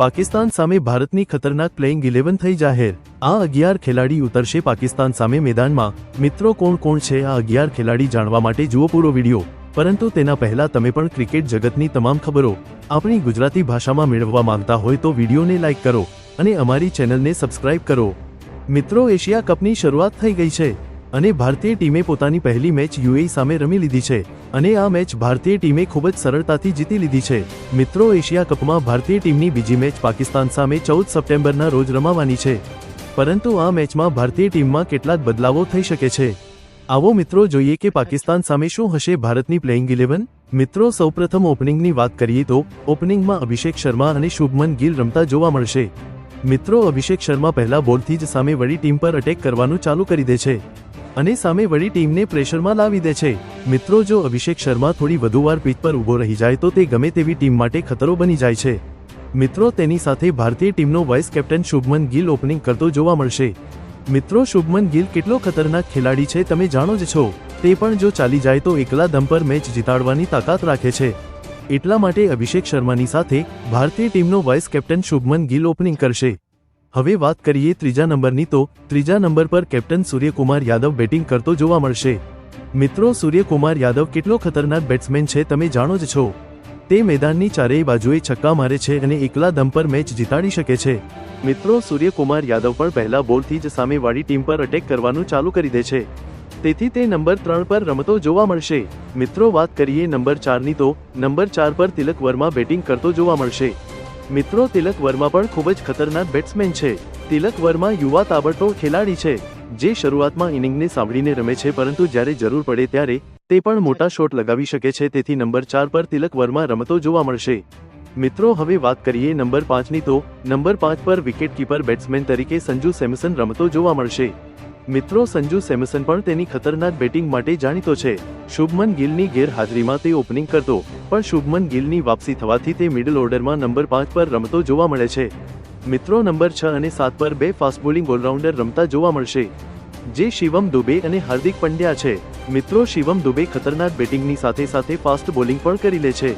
પાકિસ્તાન સામે ભારતની ખતરનાક પ્લેઇંગ 11 થઈ જાહેર। આ 11 ખેલાડી ઉતરશે પાકિસ્તાન સામે મેદાનમાં। મિત્રો કોણ કોણ છે આ 11 ખેલાડી જાણવા માટે જુઓ પૂરો વિડિયો। પરંતુ તેના પહેલા તમે પણ ક્રિકેટ જગતની તમામ ખબરો આપણી ગુજરાતી ભાષામાં મેળવવા માંગતા હોય તો વિડિયોને લાઇક કરો અને અમારી ચેનલને સબસ્ક્રાઇબ કરો। મિત્રો એશિયા કપની શરૂઆત થઈ ગઈ છે અને ભારતીય ટીમે પોતાની પહેલી મેચ યુએઈ સામે રમી લીધી છે અને આ મેચ ભારતીય ટીમે ખૂબ જ સરળતાથી જીતી લીધી છે। મિત્રો એશિયા કપમાં ભારતીય ટીમની બીજી મેચ પાકિસ્તાન સામે 14 સપ્ટેમ્બરના રોજ રમાવાની છે, પરંતુ આ મેચમાં ભારતીય ટીમમાં કેટલાક બદલાવો થઈ શકે છે। આવો મિત્રો જોઈએ કે પાકિસ્તાન સામે શું હશે ભારતની પ્લેઇંગ 11। મિત્રો સૌપ્રથમ ઓપનિંગની વાત કરીએ તો ઓપનિંગમાં અભિષેક શર્મા અને શુભમન ગિલ રમતા જોવા મળશે। મિત્રો અભિષેક શર્મા પહેલા બોલથી જ સામે વળી ટીમ પર અટેક કરવાનું ચાલુ કરી દે છે અને સામે વળી ટીમને પ્રેશરમાં લાવી દે છે। મિત્રો જો અભિષેક શર્મા થોડી વધુ વાર પિચ પર ઊભો રહી જાય તો તે ગમે તેવી ટીમ માટે ખતરો બની જાય છે। મિત્રો તેની સાથે ભારતીય ટીમનો vice captain Shubman Gill opening કરતો જોવા મળશે। મિત્રો શુભમન ગિલ કેટલો ખતરનાક ખેલાડી છે તમે જાણો જ છો। તે પણ જો ચાલી જાય તો એકલા દમ પર મેચ જીતાડવાની તાકાત રાખે છે। એટલા માટે અભિષેક શર્માની સાથે ભારતીય ટીમનો vice captain Shubman Gill opening કરશે। હવે વાત કરીએ ત્રીજા નંબરની તો ત્રીજા નંબર પર કેપ્ટન સૂર્યકુમાર યાદવ બેટિંગ કરતો જોવા મળશે। મિત્રો સૂર્યકુમાર યાદવ કેટલો ખતરનાક બેટ્સમેન છે તમે જાણો જ છો। તે મેદાનની ચારેય બાજુએ છક્કા મારે છે અને એકલા દમ પર મેચ જીતાડી શકે છે। મિત્રો સૂર્યકુમાર યાદવ પણ પહેલા બોલથી જ સામેવાળી ટીમ પર અટેક કરવાનું ચાલુ કરી દે છે, તેથી તે નંબર 3 પર રમતો જોવા મળશે। મિત્રો વાત કરીએ નંબર 4ની તો નંબર 4 પર તિલક વર્મા બેટિંગ કરતો જોવા મળશે। મિત્રો તિલક વર્મા પણ ખૂબ જ ખતરનાક બેટ્સમેન છે। તિલક વર્મા યુવા તાબડતોડ ખેલાડી છે જે શરૂઆતમાં ઇનિંગને સાંભળીને રમે છે, પરંતુ જ્યારે જરૂર પડે ત્યારે તે પણ મોટા શોટ લગાવી શકે છે, તેથી નંબર 4 પર તિલક વર્મા રમતો જોવા મળશે। મિત્રો હવે વાત કરીએ નંબર 5ની તો નંબર 5 પર વિકેટકીપર બેટ્સમેન તરીકે સંજુ સેમસન રમતો જોવા મળશે। મિત્રો સંજુ સેમસન પણ તેની ખતરનાક બેટિંગ માટે જાણીતો છે। શુભમન ગિલની ગેરહાજરીમાં તે ઓપનિંગ કરતો, પણ શુભમન ગિલની વાપસી થવાથી તે મિડલ ઓર્ડરમાં નંબર 5 પર રમતો જોવા મળે છે। મિત્રો નંબર 6 અને 7 પર બે ફાસ્ટ બોલિંગ ઓલરાઉન્ડર રમતા જોવા મળશે, જે શિવમ દુબે અને હાર્દિક પંડ્યા છે। મિત્રો શિવમ દુબે ખતરનાક બેટિંગની સાથે સાથે ફાસ્ટ બોલિંગ પણ કરી લે છે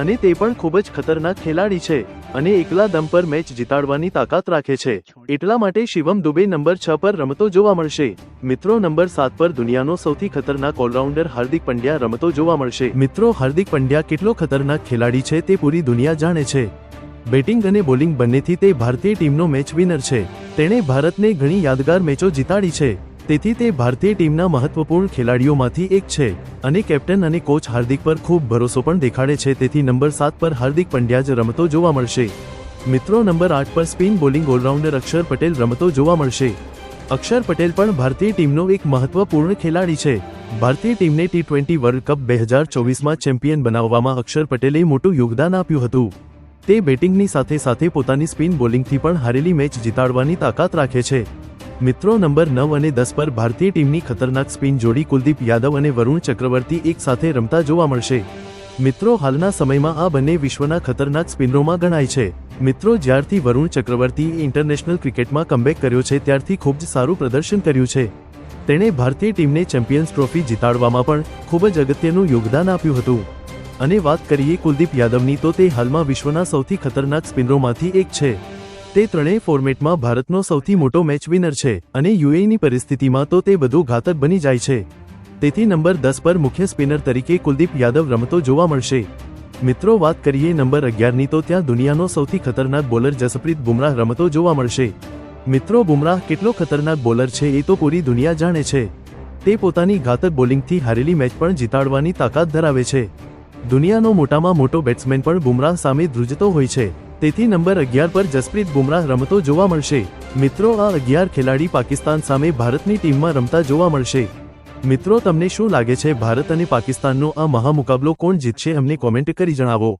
અને તે પણ ખૂબ જ ખતરનાક ખેલાડી છે અને એકલા દમ પર મેચ જીતાડવાની તાકાત રાખે છે। એટલા માટે શિવમ દુબે નંબર 6 પર રમતો જોવા મળશે। મિત્રો નંબર 7 પર દુનિયાનો સૌથી ખતરનાક ઓલરાઉન્ડર હાર્દિક પંડ્યા રમતો જોવા મળશે। મિત્રો હાર્દિક પંડ્યા કેટલો ખતરનાક ખેલાડી છે તે પૂરી દુનિયા જાણે છે। બેટિંગ અને બોલિંગ બંનેથી તે ભારતીય ટીમનો મેચ વિનર છે। તેણે ભારતને ઘણી યાદગાર મેચો જીતાડી છે, તેથી તે ભારતીય ટીમના મહત્વપૂર્ણ ખેલાડીઓમાંથી એક છે અને કેપ્ટન અને કોચ હાર્દિક પર ખૂબ ભરોસો પણ દેખાડે છે, તેથી નંબર 7 પર હાર્દિક પંડ્યા જ રમતો જોવા મળશે। મિત્રો નંબર 8 પર સ્પિન બોલિંગ ઓલરાઉન્ડર અક્ષર પટેલ રમતો જોવા મળશે। અક્ષર પટેલ પણ ભારતીય ટીમનો એક મહત્વપૂર્ણ ખેલાડી છે। ભારતીય ટીમને T20 વર્લ્ડ કપ 2024માં ચેમ્પિયન બનાવવામાં અક્ષર પટેલે મોટું યોગદાન આપ્યું હતું। તે બેટિંગની સાથે સાથે પોતાની સ્પિન બોલિંગથી પણ હારેલી મેચ જીતાડવાની તાકાત રાખે છે। મિત્રો નંબર 9 અને 10 પર ભારતીય ટીમની ખતરનાક સ્પિન જોડી કુલદીપ યાદવ અને વરુણ ચક્રવર્તી એક સાથે રમતા જોવા મળશે। મિત્રો હાલના સમયમાં આ બંને વિશ્વના ખતરનાક સ્પિનરોમાં ગણાય છે। મિત્રો જ્યારથી વરુણ ચક્રવર્તીએ ઇન્ટરનેશનલ ક્રિકેટમાં કમબેક કર્યો છે ત્યારથી ખૂબ જ સારું પ્રદર્શન કર્યું છે। તેણે ભારતીય ટીમને ચેમ્પિયન્સ ટ્રોફી જીતાડવામાં પણ ખૂબ જ અગત્યનું યોગદાન આપ્યું હતું। અને વાત કરીએ કુલદીપ યાદવની તો તે હાલમાં વિશ્વના સૌથી ખતરનાક સ્પિનરોમાંથી એક છે। તે ત્રણેય ફોર્મેટમાં ભારતનો સૌથી મોટો મેચ વિનર છે અને યુએઈની પરિસ્થિતિમાં તો તે બધું ઘાતક બની જાય છે, તેથી નંબર 10 પર મુખ્ય સ્પિનર તરીકે કુલદીપ યાદવ રમતો જોવા મળશે। મિત્રો વાત કરીએ નંબર 11ની તો ત્યાં દુનિયાનો સૌથી ખતરનાક બોલર જસપ્રીત બુમરાહ રમતો જોવા મળશે। મિત્રો બુમરાહ કેટલો ખતરનાક બોલર છે એ તો પૂરી દુનિયા જાણે છે। તે પોતાની ઘાતક બોલિંગથી હારેલી મેચ પણ જીતાડવાની તાકાત ધરાવે છે। દુનિયાનો મોટામાં મોટો બેટ્સમેન પણ બુમરાહ સામે ધ્રુજતો હોય છે, તેથી નંબર 11 પર જસપ્રીત બુમરાહ રમતો જોવા મળશે। મિત્રો આ 11 ખેલાડી પાકિસ્તાન સામે ભારતની ટીમમાં રમતા જોવા મળશે। મિત્રો તમને શું લાગે છે ભારત અને પાકિસ્તાનનો આ મહામુકાબલો કોણ જીતશે અમને કોમેન્ટ કરી જણાવો।